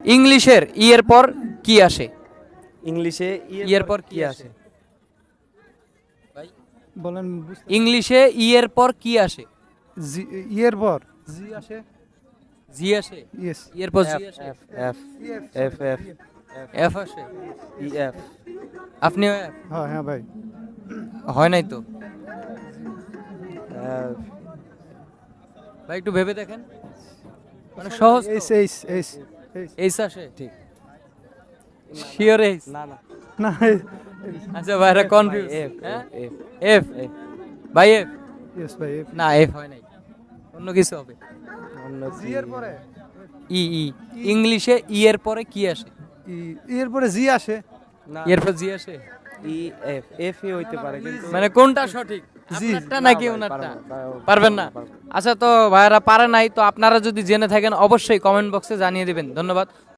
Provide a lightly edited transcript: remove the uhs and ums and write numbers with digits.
ইংলিশের ই এর পর কি আসে? ইংলিশে ই এর পর কি আসে? বলেন ইংলিশে ই এর পর কি আসে? ইয়ের পর জি আসে। জি আসে? ইয়েস। ই এর পর জি এফ আসে? F F F F F আসে? ই এফ আপনিও F? হ্যাঁ হ্যাঁ ভাই। হয় নাই তো এফ ভাই, একটু ভেবে দেখেন, মানে সহজ তো। এইস এইস এইস এইস। এইস আসে? ঠিক, শিওর এইস? না না না আচ্ছা ভাইরা কনফিউজ। এফ হ্যাঁ, এফ এফ? ভাই এফ? ইয়েস ভাই। না, এফ হয় নাই, অন্য কিছু হবে। অন্য জি এর পরে ই ই ইংলিশে ই এর পরে কি আসে? ই এর পরে জি আসে। না ই এর পর জি আসে? ই এফ এফ ই হইতে পারে কিন্তু মানে কোনটা সঠিক, জি। আপনারটা না নাকি ভাই, ওনারটা? পারবো না, পারবেন না? পারবো না। আচ্ছা, তো ভাইয়ারা পারে নাই, তো আপনারা যদি জেনে থাকেন অবশ্যই কমেন্ট বক্সে জানিয়ে দিবেন। ধন্যবাদ।